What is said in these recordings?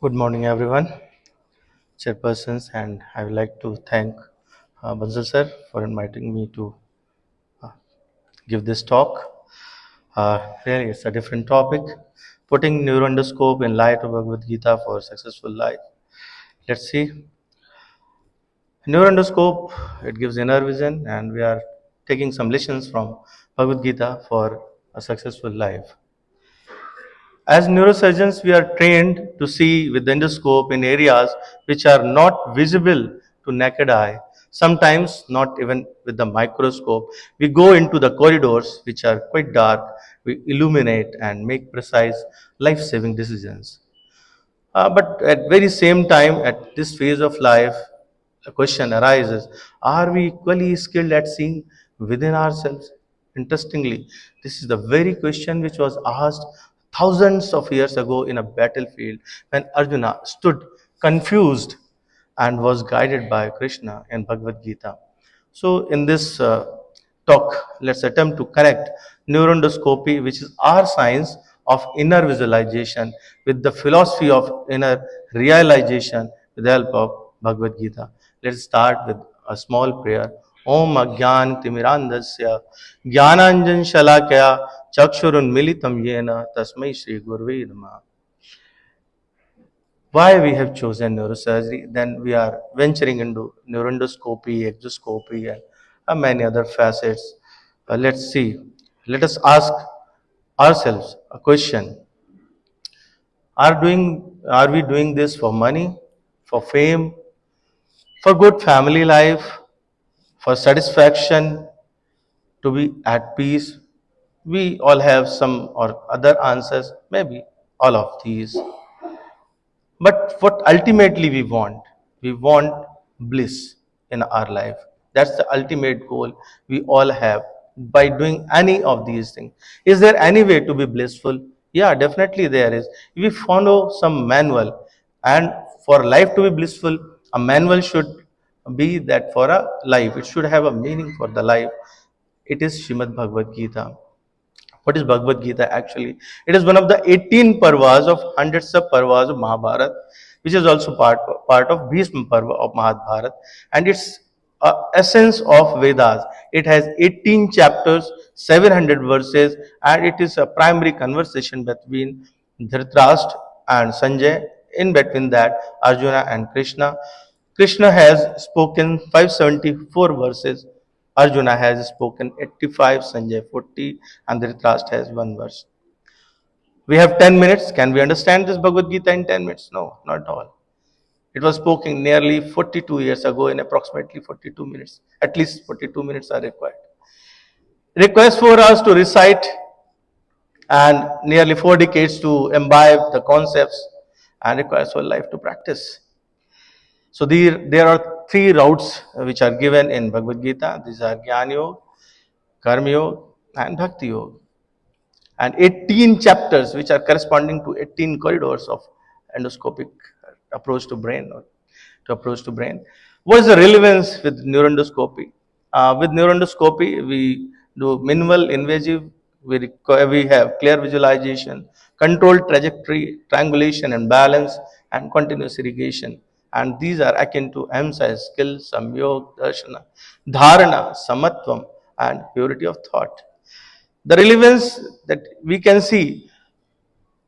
Good morning, everyone, chairpersons, and I would like to thank Bansal sir for inviting me to uh, give this talk. Really, it's a different topic, putting neuroendoscope in light of Bhagavad Gita for successful life. Let's see. Neuroendoscope, it gives inner vision, and we are taking some lessons from Bhagavad Gita for a successful life. As neurosurgeons, we are trained to see with the endoscope in areas which are not visible to naked eye, sometimes not even with the microscope. We go into the corridors which are quite dark, we illuminate and make precise life saving decisions. But at very same time, at this phase of life, a question arises: Are we equally skilled at seeing within ourselves? Interestingly, this is the very question which was asked thousands of years ago in a battlefield when Arjuna stood confused and was guided by Krishna in Bhagavad Gita. So, in this talk, let's attempt to connect neuroendoscopy, which is our science of inner visualization, with the philosophy of inner realization with the help of Bhagavad Gita. Let's start with a small prayer. Om Agyan Timirandasya Jnananjan Shalakya Chakshurun Militam Yena Tasmai Shri Gurve Namaha. Why we have chosen neurosurgery? Then we are venturing into neuroendoscopy, exoscopy, and many other facets. Let's see. Let us ask ourselves a question: Are we doing this for money, for fame, for good family life, for satisfaction, to be at peace? We all have some or other answers. Maybe all of these. But what ultimately we want bliss in our life. That's the ultimate goal we all have by doing any of these things. Is there any way to be blissful? Yeah, definitely there is. If we follow some manual, and for life to be blissful, a manual should be that for a life. It should have a meaning for the life. It is Shrimad Bhagavad Gita. What is Bhagavad Gita actually? It is one of the 18 parvas of hundreds of parvas of Mahabharata, which is also part of Bhishma Parva of Mahabharata, and it's essence of Vedas. It has 18 chapters, 700 verses, and it is a primary conversation between Dhritarashtra and Sanjay. In between that, Arjuna and Krishna. Krishna has spoken 574 verses. Arjuna has spoken 85, Sanjay 40, and Dhritarashtra has one verse. We have 10 minutes. Can we understand this Bhagavad Gita in 10 minutes? No, not at all. It was spoken nearly 42 years ago in approximately 42 minutes. At least 42 minutes are required. Request for us to recite and nearly 4 decades to imbibe the concepts, and requires for life to practice. So there are three routes which are given in Bhagavad Gita. These are Jnana Yoga, Karma Yoga, and Bhakti Yoga. And 18 chapters which are corresponding to 18 corridors of endoscopic approach to brain or to approach to brain. What is the relevance with neuroendoscopy? With neuroendoscopy, we do minimal invasive, we have clear visualization, controlled trajectory, triangulation and balance, and continuous irrigation. And these are akin to emphasize skill, samyog, darshana, dharana, samatvam, and purity of thought. The relevance that we can see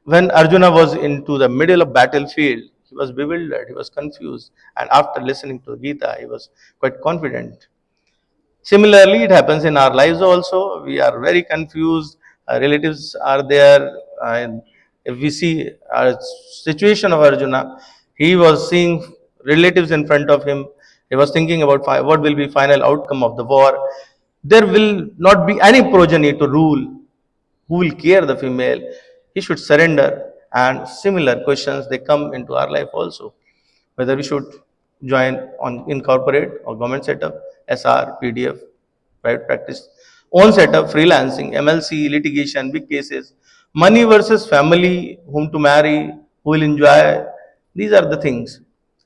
when Arjuna was into the middle of battlefield, he was bewildered, he was confused, and after listening to Gita, he was quite confident. Similarly, it happens in our lives also. We are very confused. Our relatives are there. And if we see a situation of Arjuna, he was seeing relatives in front of him. He was thinking about what will be final outcome of the war. There will not be any progeny to rule. Who will care the female? He should surrender. And similar questions they come into our life also, whether we should join on in corporate or government setup, SR, PDF, private practice, own setup, freelancing, MLC, litigation, big cases, money versus family, whom to marry, who will enjoy. These are the things.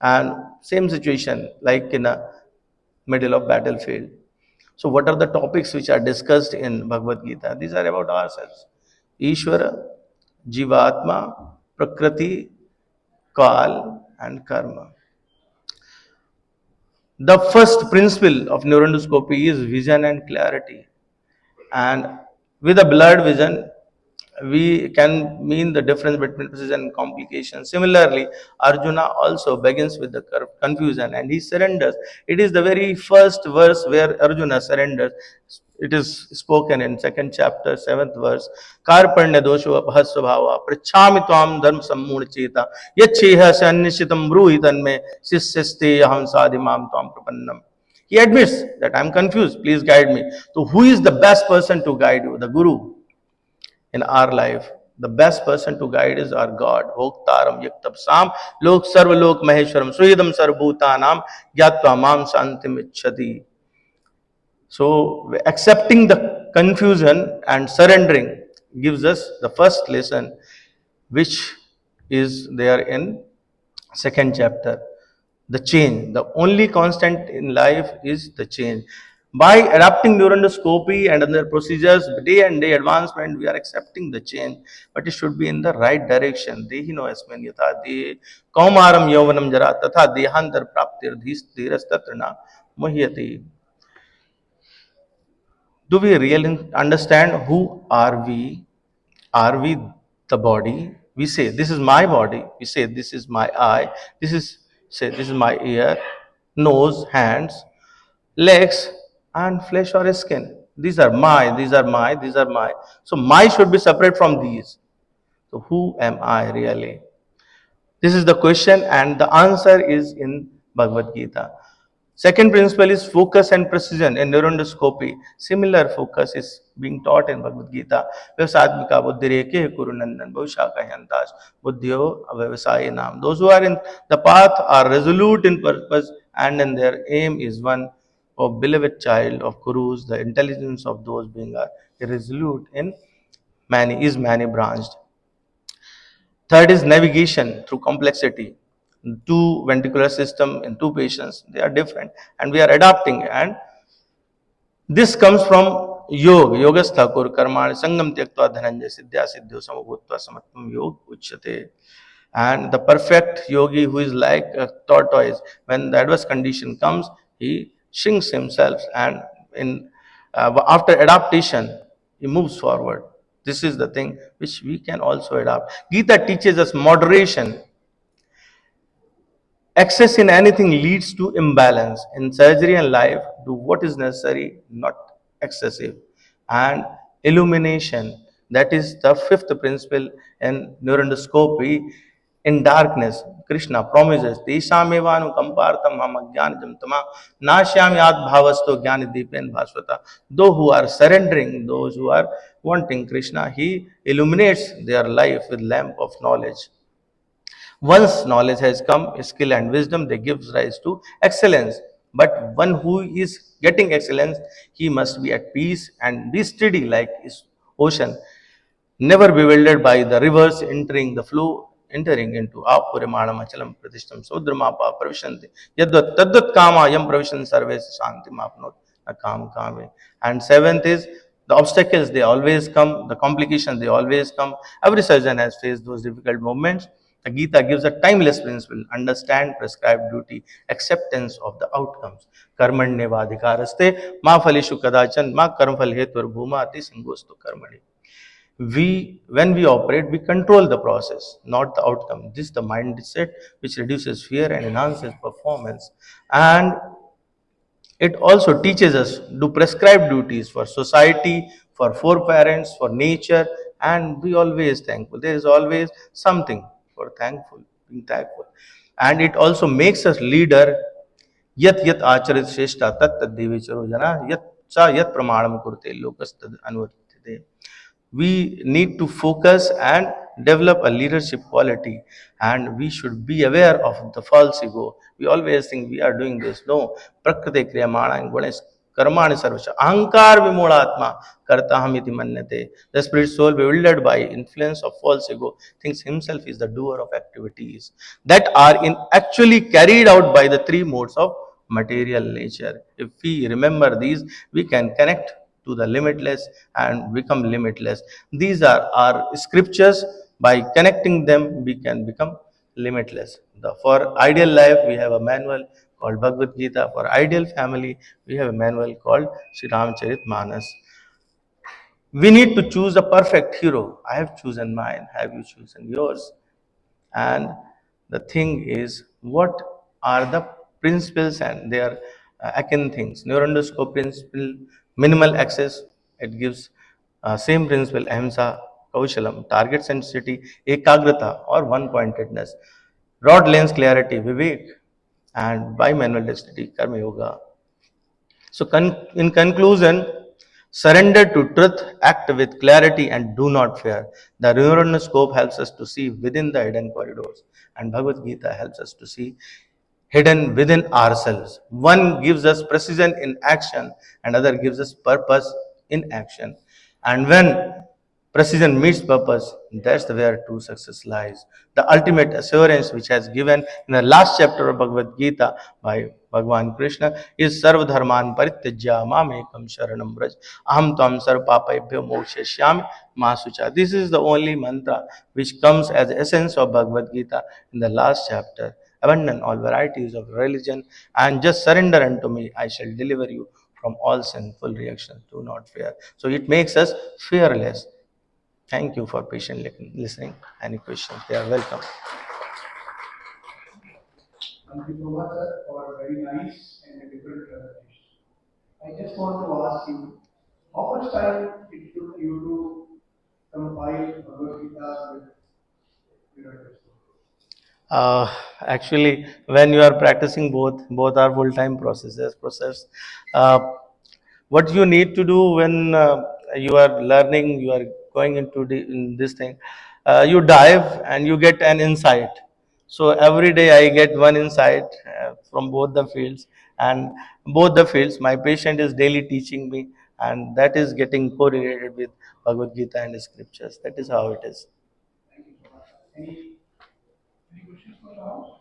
And same situation like in a middle of battlefield. So what are the topics which are discussed in Bhagavad Gita? These are about ourselves. Ishvara, Jivatma, Prakriti, Kal, and Karma. The first principle of neuroendoscopy is vision and clarity. And with a blurred vision, we can mean the difference between precision and complication. Similarly, Arjuna also begins with the confusion and he surrenders. It is the very first verse where Arjuna surrenders. It is spoken in second chapter, seventh verse. Karpanya dosho apahasvabhava prachami tvam dharma sammuna cheta yacheha sanyashitam bruhitan me sisyaste aham sadhimam tvam prapannam. He admits that I'm confused. Please guide me. So, who is the best person to guide you? The Guru in our life. The best person to guide is our God. Bhoktaram yaktabsam lok sarva lok maheshwaram suhidam sarvbhutanam gyatva mam santim ichchati. So, accepting the confusion and surrendering gives us the first lesson, which is there in second chapter. The change. The only constant in life is the change. By adapting neuroendoscopy and other procedures, day and day advancement, we are accepting the change, but it should be in the right direction. Dehino asmin yatha de kaumaram yovanam jara tatha dehantar praptir dhiras tatrana muhyati. Do we really understand who are we? Are we the body? We say this is my body, we say this is my eye, this is, say this is my ear, nose, hands, legs, and flesh or skin. These are my, these are my, these are my. So my should be separate from these. So who am I really? This is the question, and the answer is in Bhagavad Gita. Second principle is focus and precision in neuroendoscopy. Similar focus is being taught in Bhagavad Gita. Vyavsadmika buddhireke kurunandan bhavishaka hyantas buddhyo avyasayi nam. Those who are in the path are resolute in purpose and in their aim is one. O beloved child of Kurus, the intelligence of those being are irresolute in many branched. Third is navigation through complexity. Two ventricular system in two patients, they are different, and we are adapting. And this comes from yoga. Yogas Thakur karmani sangam tyaktva dhananjay siddhya siddhyo samabhutva samatvam yog uchyate. And the perfect yogi who is like a tortoise, when the adverse condition comes, he shrinks himself, and in after adaptation, he moves forward. This is the thing which we can also adapt. Gita teaches us moderation. Excess in anything leads to imbalance. In surgery and life, do what is necessary, not excessive. And illumination, that is the fifth principle in neuroendoscopy. In darkness, Krishna promises, Teshamevanu kampartam ham ajnanajam tama nashyami ad bhavasto jnani deepen bhasvata. Those who are surrendering, those who are wanting Krishna, he illuminates their life with lamp of knowledge. Once knowledge has come, skill and wisdom, they gives rise to excellence. But one who is getting excellence, he must be at peace and be steady like his ocean, never bewildered by the rivers entering the flow, entering into apurimanam achalam pratishtam sodramapa pravishanti yadvat tadvat kama yam pravishan sarves shanti mapnot akam kame. And seventh is the obstacles, they always come, the complications, they always come. Every surgeon has faced those difficult moments. The Gita gives a timeless principle: understand prescribed duty, acceptance of the outcomes. Karmanyevadhikaraste ma phaleshu kadachan ma karmphal hetur bhuma ati sangostu karmani. When we operate, we control the process, not the outcome. This is the mindset which reduces fear and enhances performance. And it also teaches us to prescribe duties for society, for foreparents, for nature, and be always thankful. There is always something for thankful, being thankful. And it also makes us leader. Yat yat acharit shrestha tat tad devecharo jana yat cha yat pramanam kurte lokas tad anvartate. We need to focus and develop a leadership quality, and we should be aware of the false ego. We always think we are doing this. No. Prakriti kriyamana gunesh karmani sarvasha ahankar vimolatma kartaham iti manyate. The spirit soul, bewildered by influence of false ego, thinks himself is the doer of activities that are in actually carried out by the three modes of material nature. If we remember these, we can connect to the limitless and become limitless. These are our scriptures. By connecting them, we can become limitless. For ideal life, we have a manual called Bhagavad Gita. For ideal family, we have a manual called Sri Ramcharit Manas. We need to choose a perfect hero. I have chosen mine. Have you chosen yours? And the thing is, what are the principles and their akin things? Neuroendoscopy principle, minimal access, it gives same principle, ahimsa, kaushalam, target sensitivity, ekagrata or one pointedness, broad lens clarity, vivek, and bimanual destiny, karma yoga. So, in conclusion, surrender to truth, act with clarity, and do not fear. The Neuroendoscope helps us to see within the hidden corridors, and Bhagavad Gita helps us to see hidden within ourselves. One gives us precision in action, and other gives us purpose in action. And when precision meets purpose, that's where true success lies. The ultimate assurance which has given in the last chapter of Bhagavad Gita by Bhagavan Krishna is Sarva Dharman Parityajya Mamekam Sharanam Braj Aham Tvam Sarva Papabhyo Mokshayami Ma Sucha. This is the only mantra which comes as essence of Bhagavad Gita in the last chapter. Abandon all varieties of religion and just surrender unto me. I shall deliver you from all sinful reactions. Do not fear. So it makes us fearless. Thank you for patiently listening. Any questions? They are welcome. Thank you so much, sir, for a very nice and a different presentation. I just want to ask you, how much time it took you to compile Bhagavad Gita with your actually, when you are practicing both are full-time process. Uh, what you need to do when you are learning, you are going into in this thing, you dive and you get an insight. So every day I get one insight from both the fields, and both the fields, my patient is daily teaching me, and that is getting correlated with Bhagavad Gita and the scriptures. That is how it is. Thank you so much. Any questions from the house?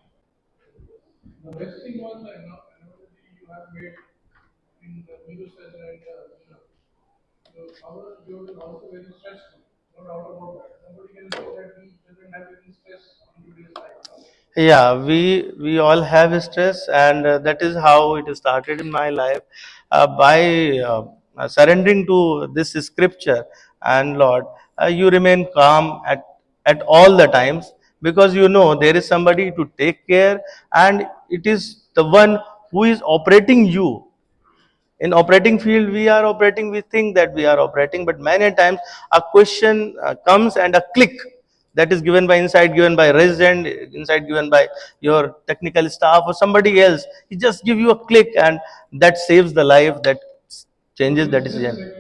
The best thing was the analogy you have made in the Medusa and the our job is also very stressful. No doubt about that. Nobody can say that he doesn't have any stress in today's life. No? Yeah, we all have stress, and that is how it started in my life by surrendering to this scripture. And Lord, you remain calm at all the times, because you know there is somebody to take care, and it is the one who is operating you. In operating field we are operating, we think that we are operating, but many times a question comes and a click that is given by insight, given by resident, insight given by your technical staff or somebody else, he just give you a click, and that saves the life, that changes the decision.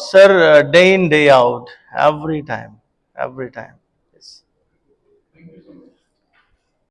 Sir, day in day out, every time, every time.